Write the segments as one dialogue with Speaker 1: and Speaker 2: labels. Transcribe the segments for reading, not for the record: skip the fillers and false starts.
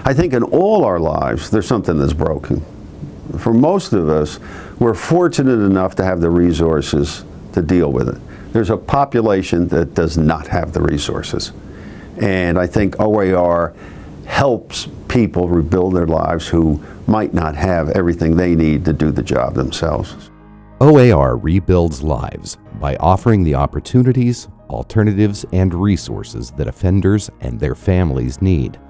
Speaker 1: I think in all our lives, there's something that's broken. For most of us, we're fortunate enough to have the resources to deal with it. There's a population that does not have the resources. And I think OAR helps people rebuild their lives who might not have everything they need to do the job themselves.
Speaker 2: OAR rebuilds lives by offering the opportunities, alternatives, and resources that offenders and their families need.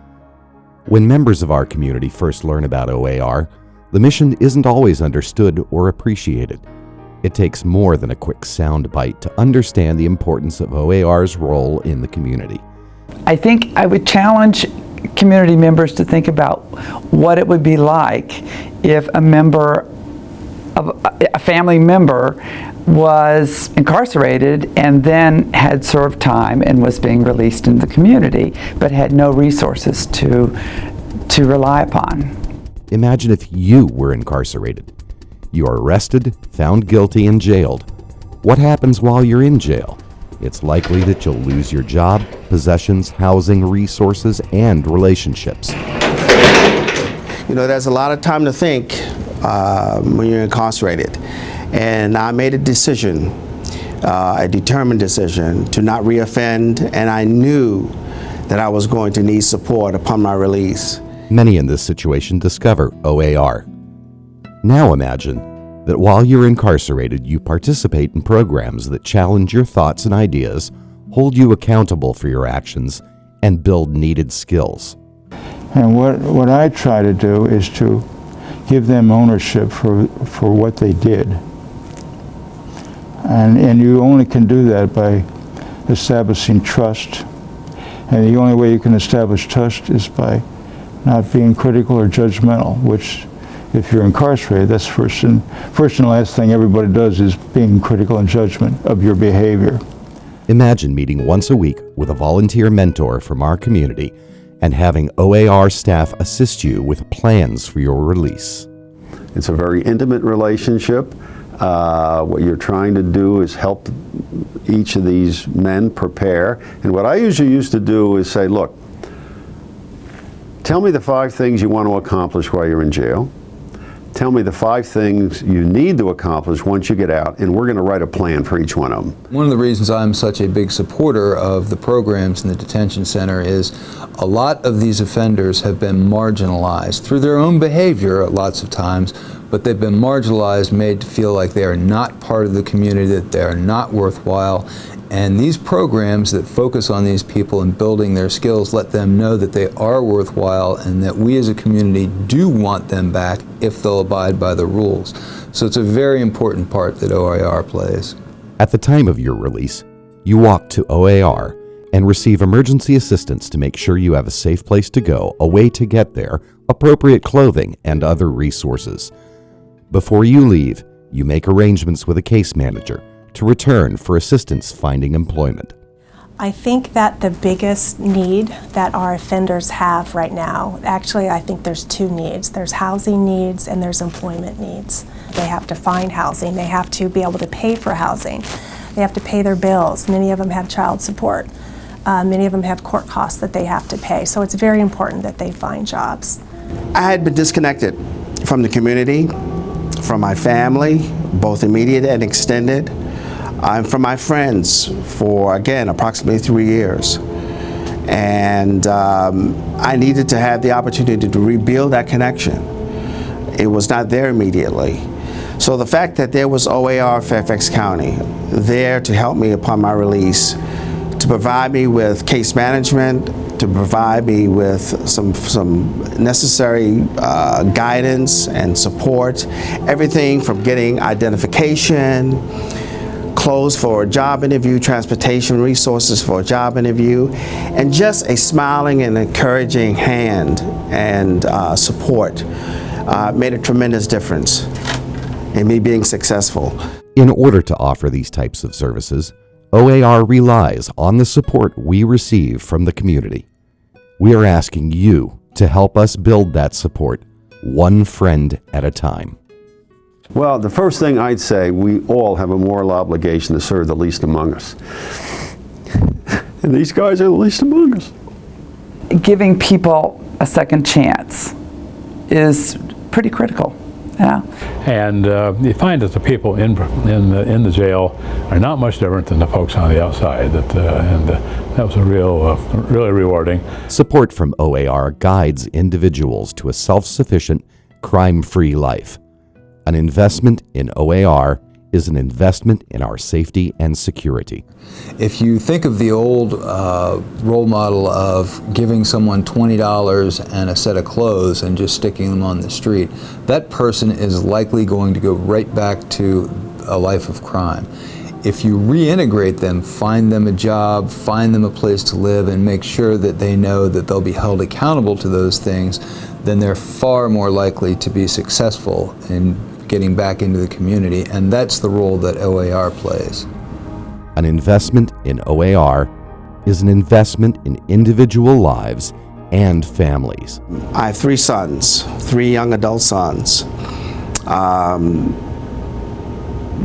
Speaker 2: When members of our community first learn about OAR, the mission isn't always understood or appreciated. It takes more than a quick soundbite to understand the importance of OAR's role in the community.
Speaker 3: I think I would challenge community members to think about what it would be like if a family member was incarcerated and then had served time and was being released in the community, but had no resources to rely upon.
Speaker 2: Imagine if you were incarcerated. You are arrested, found guilty, and jailed. What happens while you're in jail? It's likely that you'll lose your job, possessions, housing, resources, and relationships.
Speaker 4: You know, there's a lot of time to think when you're incarcerated. And I made a decision, a determined decision, to not reoffend, and I knew that I was going to need support upon my release.
Speaker 2: Many in this situation discover OAR. Now imagine that while you're incarcerated, you participate in programs that challenge your thoughts and ideas, hold you accountable for your actions, and build needed skills.
Speaker 5: And what I try to do is to give them ownership for what they did. And you only can do that by establishing trust. And the only way you can establish trust is by not being critical or judgmental, which, if you're incarcerated, that's first and last thing everybody does is being critical and judgment of your behavior.
Speaker 2: Imagine meeting once a week with a volunteer mentor from our community and having OAR staff assist you with plans for your release.
Speaker 1: It's a very intimate relationship. What you're trying to do is help each of these men prepare. And what I usually used to do is say, look, tell me the 5 things you want to accomplish while you're in jail. Tell me the 5 things you need to accomplish once you get out, and we're going to write a plan for each one of them.
Speaker 6: One of the reasons I'm such a big supporter of the programs in the detention center is a lot of these offenders have been marginalized through their own behavior lots of times, but they've been marginalized, made to feel like they are not part of the community, that they are not worthwhile. And these programs that focus on these people and building their skills let them know that they are worthwhile and that we as a community do want them back if they'll abide by the rules. So it's a very important part that OAR plays.
Speaker 2: At the time of your release, you walk to OAR and receive emergency assistance to make sure you have a safe place to go, a way to get there, appropriate clothing, and other resources. Before you leave, you make arrangements with a case manager to return for assistance finding employment.
Speaker 7: I think that the biggest need that our offenders have right now, actually I think there's 2 needs. There's housing needs and there's employment needs. They have to find housing, they have to be able to pay for housing, they have to pay their bills. Many of them have child support. Many of them have court costs that they have to pay. So it's very important that they find jobs.
Speaker 4: I had been disconnected from the community, from my family, both immediate and extended. I'm from my friends for, again, approximately 3 years. And I needed to have the opportunity to rebuild that connection. It was not there immediately. So the fact that there was OAR Fairfax County there to help me upon my release, to provide me with case management, to provide me with some necessary guidance and support, everything from getting identification, clothes for a job interview, transportation resources for a job interview, and just a smiling and encouraging hand and support made a tremendous difference in me being successful.
Speaker 2: In order to offer these types of services, OAR relies on the support we receive from the community. We are asking you to help us build that support, one friend at a time.
Speaker 1: Well, the first thing I'd say, we all have a moral obligation to serve the least among us. And these guys are the least among us.
Speaker 3: Giving people a second chance is pretty critical. Yeah.
Speaker 8: And you find that the people in the jail are not much different than the folks on the outside. That was really rewarding.
Speaker 2: Support from OAR guides individuals to a self-sufficient, crime-free life. An investment in OAR is an investment in our safety and security.
Speaker 6: If you think of the old role model of giving someone $20 and a set of clothes and just sticking them on the street, that person is likely going to go right back to a life of crime. If you reintegrate them, find them a job, find them a place to live, and make sure that they know that they'll be held accountable to those things, then they're far more likely to be successful in getting back into the community, and that's the role that OAR plays.
Speaker 2: An investment in OAR is an investment in individual lives and families.
Speaker 4: I have 3 sons, 3 young adult sons.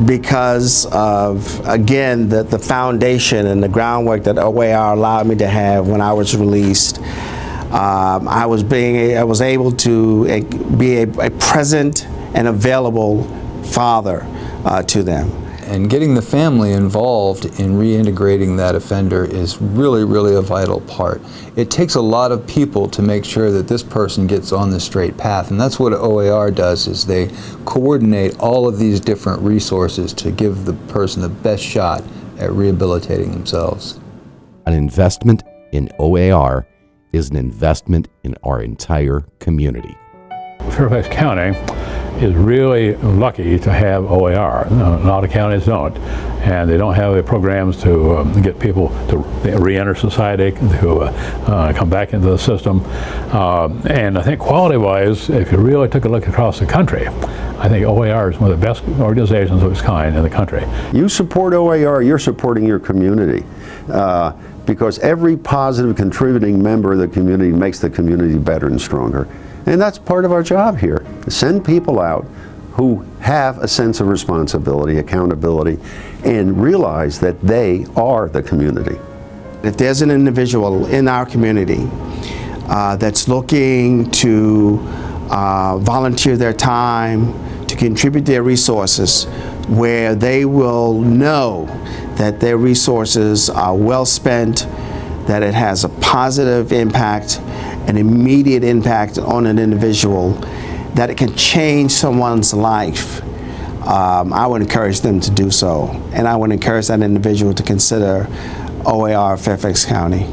Speaker 4: Because of, again, the foundation and the groundwork that OAR allowed me to have when I was released, I was able to be a present and available father to them.
Speaker 6: And getting the family involved in reintegrating that offender is really, really a vital part. It takes a lot of people to make sure that this person gets on the straight path, and that's what OAR does, is they coordinate all of these different resources to give the person the best shot at rehabilitating themselves.
Speaker 2: An investment in OAR is an investment in our entire community.
Speaker 8: Fairfax County is really lucky to have OAR. A lot of counties don't, and they don't have the programs to get people to re-enter society, to come back into the system. And I think quality-wise, if you really took a look across the country, I think OAR is one of the best organizations of its kind in the country.
Speaker 1: You support OAR, you're supporting your community. Because every positive contributing member of the community makes the community better and stronger. And that's part of our job here, to send people out who have a sense of responsibility, accountability, and realize that they are the community.
Speaker 4: If there's an individual in our community that's looking to volunteer their time, to contribute their resources, where they will know that their resources are well spent, that it has a positive impact, an immediate impact on an individual, that it can change someone's life, I would encourage them to do so. And I would encourage that individual to consider OAR Fairfax County.